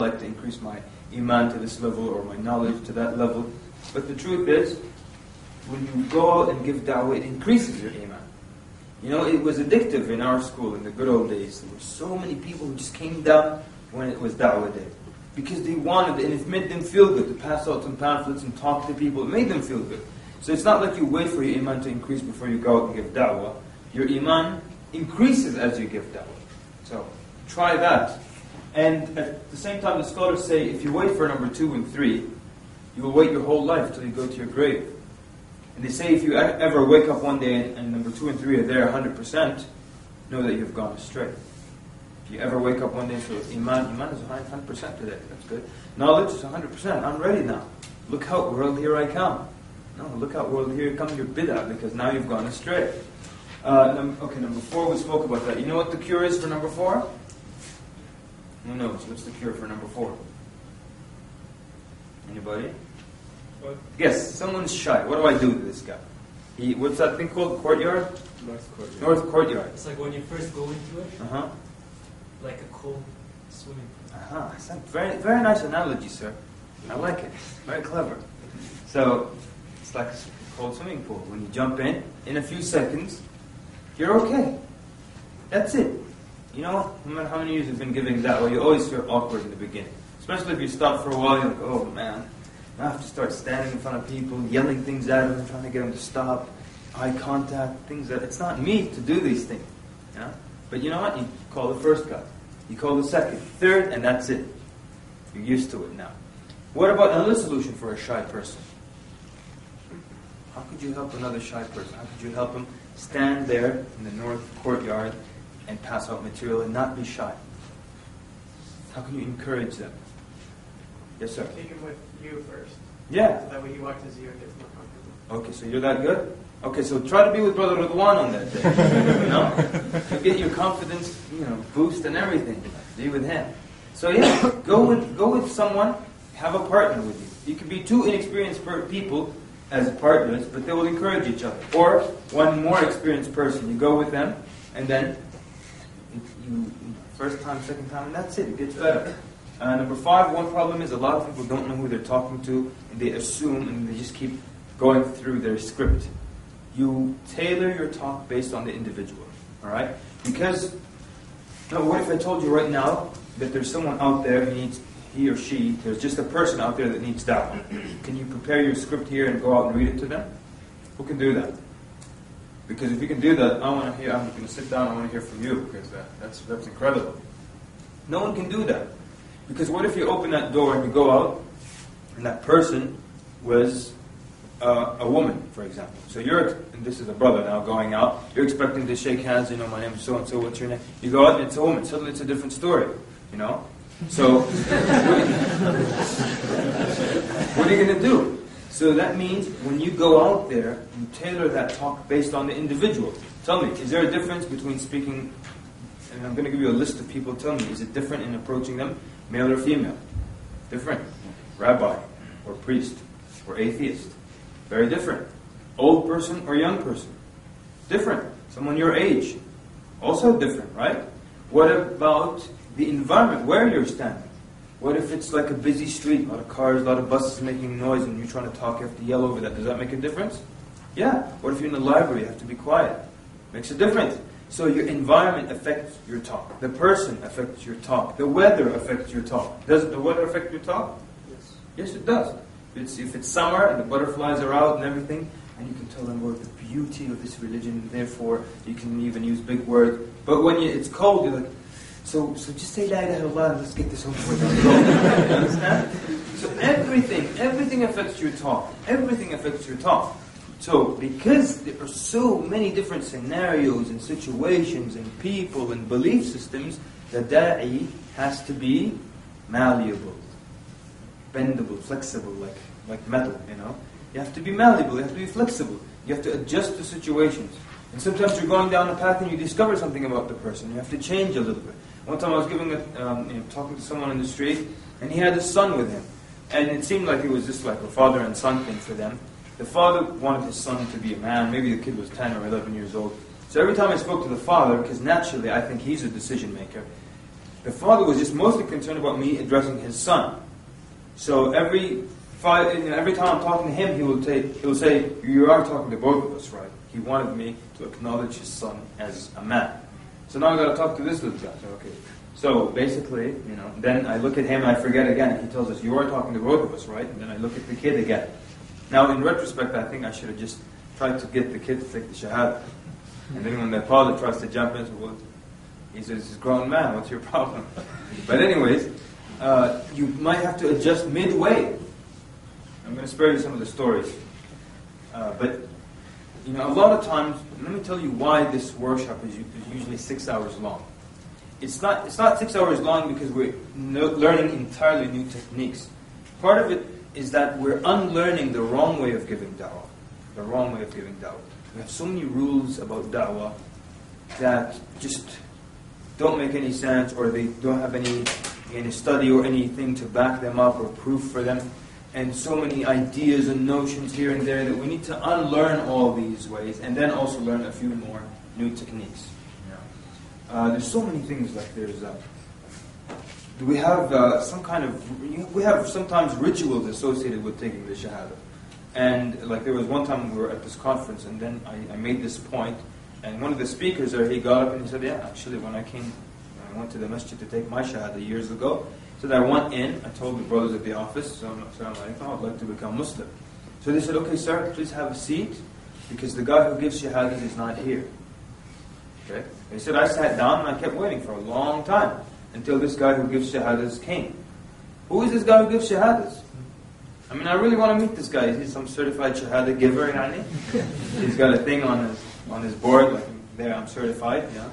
like to increase my iman to this level or my knowledge to that level. But the truth is, when you go out and give da'wah, it increases your iman. You know, it was addictive in our school in the good old days. There were so many people who just came down when it was da'wah day. Because they wanted it, and it made them feel good to pass out some pamphlets and talk to people. It made them feel good. So it's not like you wait for your iman to increase before you go out and give da'wah. Your iman increases as you give da'wah. So try that. And at the same time, the scholars say, if you wait for number 2 and 3, you will wait your whole life till you go to your grave. And they say if you ever wake up one day and number 2 and 3 are there 100%, know that you've gone astray. If you ever wake up one day and say, Iman is 100% today, that's good. Knowledge is 100%, I'm ready now. Look out world, here I come. No, look out world, here comes your bid'ah, because now you've gone astray. Number 4, we spoke about that. You know what the cure is for number 4? Who knows? What's the cure for number 4? Anybody? What? Yes, someone's shy. What do I do to this guy? What's that thing called? Courtyard? North courtyard. North courtyard. It's like when you first go into it, like a cold swimming pool. That's a very, very nice analogy, sir. I like it. Very clever. So, it's like a cold swimming pool. When you jump in a few seconds, you're okay. That's it. You know, no matter how many years you've been giving da'wah, you always feel awkward in the beginning. Especially if you stop for a while, you're like, oh man, I have to start standing in front of people, yelling things at them, trying to get them to stop, eye contact, things that, it's not me to do these things. Yeah? But you know what? You call the first guy, you call the second, third, and that's it. You're used to it now. What about another solution for a shy person? How could you help another shy person? How could you help him stand there in the north courtyard and pass out material and not be shy? How can you encourage them? Yes, sir? Take him with you first. Yeah. So that way he watches you and gets more comfortable. Okay, so you're that good? Okay, so try to be with Brother Ridwan on that day. You know? You get your confidence, boost and everything. Be with him. So yeah, go with someone, have a partner with you. You can be 2 inexperienced people as partners, but they will encourage each other. Or one more experienced person, you go with them, and then you first time, second time, and that's it. It gets better. Number 5, one problem is a lot of people don't know who they're talking to, and they assume, and they just keep going through their script. You tailor your talk based on the individual, all right? Because, what if I told you right now that there's someone out there who needs, he or she, there's just a person out there that needs da'wah. Can you prepare your script here and go out and read it to them? Who can do that? Because if you can do that, I'm going to sit down, I want to hear from you, because that's incredible. No one can do that. Because what if you open that door and you go out, and that person was a woman, for example. So and this is a brother now going out, you're expecting to shake hands, my name is so-and-so, what's your name? You go out and it's a woman, suddenly it's a different story, So, what are you going to do? So that means when you go out there, you tailor that talk based on the individual. Tell me, is there a difference between speaking, and I'm going to give you a list of people, tell me, is it different in approaching them, male or female? Different. Rabbi, or priest, or atheist. Very different. Old person or young person. Different. Someone your age. Also different, right? What about the environment where you're standing? What if it's like a busy street, a lot of cars, a lot of buses making noise, and you're trying to talk, you have to yell over that. Does that make a difference? Yeah. What if you're in the library, you have to be quiet? Makes a difference. So your environment affects your talk. The person affects your talk. The weather affects your talk. Does the weather affect your talk? Yes. Yes, it does. If it's summer and the butterflies are out and everything, and you can tell them about the beauty of this religion, and therefore you can even use big words. But when it's cold, you're like, so just say La ilaha illallah and let's get this over with. You understand? So everything affects your talk. Everything affects your talk. So because there are so many different scenarios and situations and people and belief systems, the da'i has to be malleable, bendable, flexible, like metal, You have to be malleable, you have to be flexible. You have to adjust to situations. And sometimes you're going down a path and you discover something about the person. You have to change a little bit. One time I was talking to someone in the street, and he had a son with him. And it seemed like it was just like a father and son thing for them. The father wanted his son to be a man. Maybe the kid was 10 or 11 years old. So every time I spoke to the father, because naturally I think he's a decision maker, The father was just mostly concerned about me addressing his son. So every time I'm talking to him, he will say, "You are talking to both of us, right?" He wanted me to acknowledge his son as a man. So now I got to talk to this little guy. So, okay. So basically, then I look at him and I forget again. He tells us, "You are talking to both of us, right?" And then I look at the kid again. Now, in retrospect, I think I should have just tried to get the kid to take the Shahada. And then when the father tries to jump in, well, he says, "He's a grown man, what's your problem?" But anyways, you might have to adjust midway. I'm going to spare you some of the stories. But a lot of times, let me tell you why this workshop is usually 6 hours long. It's not 6 hours long because we're learning entirely new techniques. Part of it is that we're unlearning the wrong way of giving da'wah. The wrong way of giving da'wah. We have so many rules about da'wah that just don't make any sense, or they don't have any study or anything to back them up or proof for them. And so many ideas and notions here and there that we need to unlearn all these ways and then also learn a few more new techniques. There's so many things like we have we have sometimes rituals associated with taking the Shahada. And like there was one time we were at this conference and then I made this point, and one of the speakers there, he got up and he said, "Yeah, actually when I went to the masjid to take my Shahada years ago, so that I went in, I told the brothers at the office, Assalamu Alaikum, I'd like to become Muslim." So they said, "Okay, sir, please have a seat, because the guy who gives Shahadas is not here." Okay? They said, I sat down and I kept waiting for a long time until this guy who gives Shahadas came. Who is this guy who gives Shahadas? I mean, I really want to meet this guy. Is he some certified Shahada giver, yani? He's got a thing on his board, like, there, I'm certified, yeah.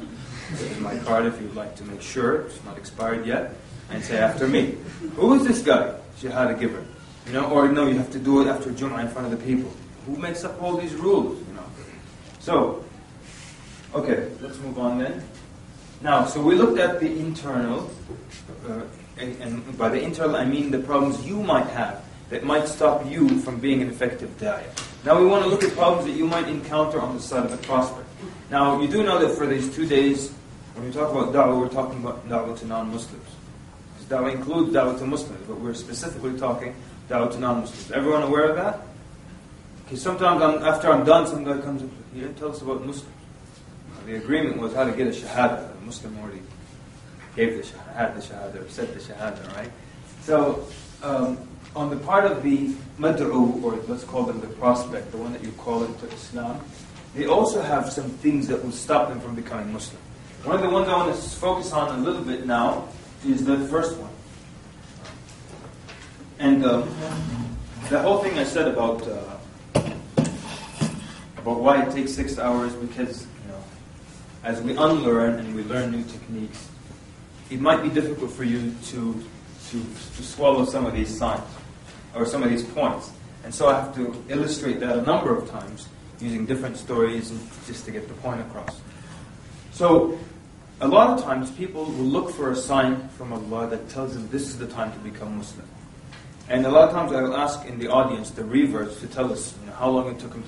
This is my card if you'd like to make sure it's not expired yet. And say after me. Who is this guy? Shahada giver. Or no, you have to do it after Jum'ah in front of the people. Who makes up all these rules? So, okay, let's move on then. Now, so we looked at the internal, and by the internal I mean the problems you might have that might stop you from being an effective da'iyah. Now we want to look at problems that you might encounter on the side of the prospect. Now, you do know that for these 2 days, when we talk about da'wah, we're talking about da'wah to non-Muslims. Da'wah includes da'wah to Muslims, but we're specifically talking da'wah to non-Muslims. Everyone aware of that? Okay, sometimes after I'm done, some guy comes up, "You didn't tell us about Muslims." The agreement was how to get a Shahada. A Muslim already gave the Shahada, had the Shahada, or said the Shahada, right? So, on the part of the mad'u, or let's call them the prospect, the one that you call into Islam, they also have some things that will stop them from becoming Muslim. One of the ones I want to focus on a little bit now is the first one. And the whole thing I said about why it takes 6 hours, because as we unlearn and we learn new techniques, it might be difficult for you to swallow some of these signs or some of these points. And so I have to illustrate that a number of times using different stories and just to get the point across. So a lot of times people will look for a sign from Allah that tells them this is the time to become Muslim. And a lot of times I will ask in the audience, the reverts, to tell us how long it took him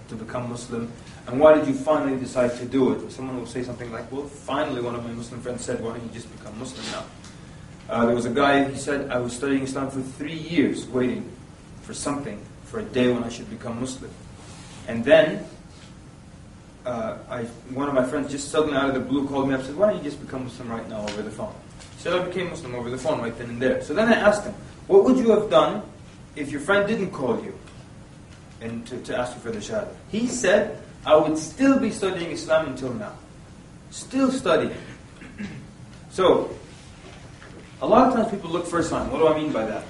to become Muslim, and why did you finally decide to do it? Someone will say something like, "Well, finally one of my Muslim friends said, why don't you just become Muslim now?" There was a guy, he said, "I was studying Islam for 3 years, waiting for something, for a day when I should become Muslim. And then, one of my friends just suddenly out of the blue called me up and said, why don't you just become Muslim right now over the phone?" He said, I became Muslim over the phone right then and there. So then I asked him, what would you have done if your friend didn't call you and to ask you for the Shahada? He said, I would still be studying Islam until now. Still studying. So, a lot of times people look for a sign. What do I mean by that?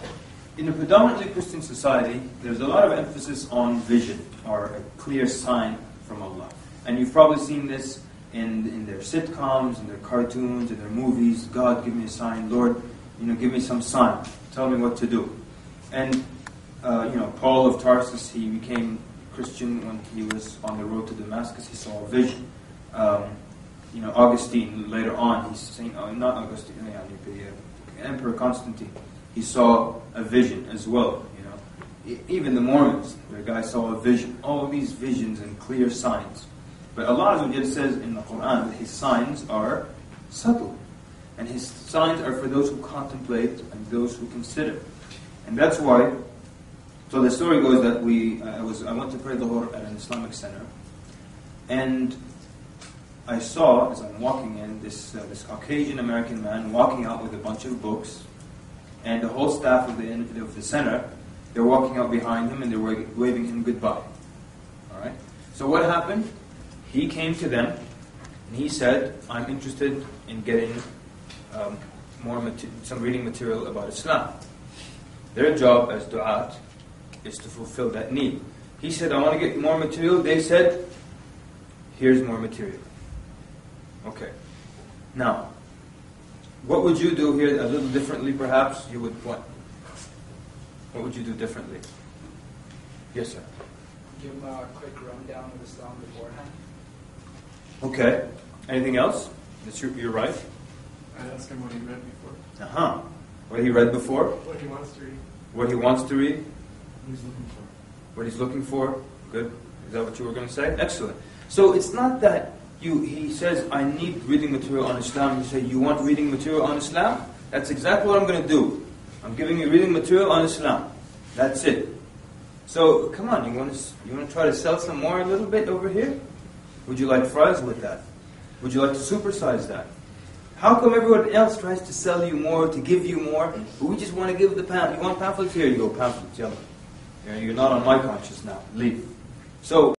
In a predominantly Christian society, there's a lot of emphasis on vision, or a clear sign from Allah. And you've probably seen this in their sitcoms, in their cartoons, in their movies. God, give me a sign. Lord, give me some sign. Tell me what to do. And, Paul of Tarsus, he became Christian when he was on the road to Damascus. He saw a vision. Augustine, later on, he's saying, not Augustine, the Emperor Constantine, he saw a vision as well. Even the Mormons, the guy saw a vision. All of these visions and clear signs. But Allah says in the Quran that His signs are subtle. And his signs are for those who contemplate and those who consider. And that's why, so the story goes that I went to pray Dhuhr at an Islamic center, and I saw, as I'm walking in, this Caucasian American man walking out with a bunch of books, and the whole staff of the center, they're walking out behind him and they're waving him goodbye. Alright? So what happened? He came to them and he said, I'm interested in getting some reading material about Islam. Their job as du'at is to fulfill that need. He said, I want to get more material. They said, here's more material. Okay. Now, what would you do here a little differently perhaps? You would what? What would you do differently? Yes, sir. Give them a quick rundown of Islam beforehand. Okay. Anything else? You're right. I'd ask him what he read before. Uh-huh. What he read before? What he wants to read. What he wants to read? What he's looking for. What he's looking for? Good. Is that what you were going to say? Excellent. So it's not that he says, I need reading material on Islam. You say, you want reading material on Islam? That's exactly what I'm going to do. I'm giving you reading material on Islam. That's it. So, come on, you want to try to sell some more a little bit over here? Would you like fries with that? Would you like to supersize that? How come everyone else tries to sell you more, to give you more, but we just want to give the pamphlet? You want pamphlets? Here you go, pamphlets, yellow. You're not on my conscience now. Leave. So,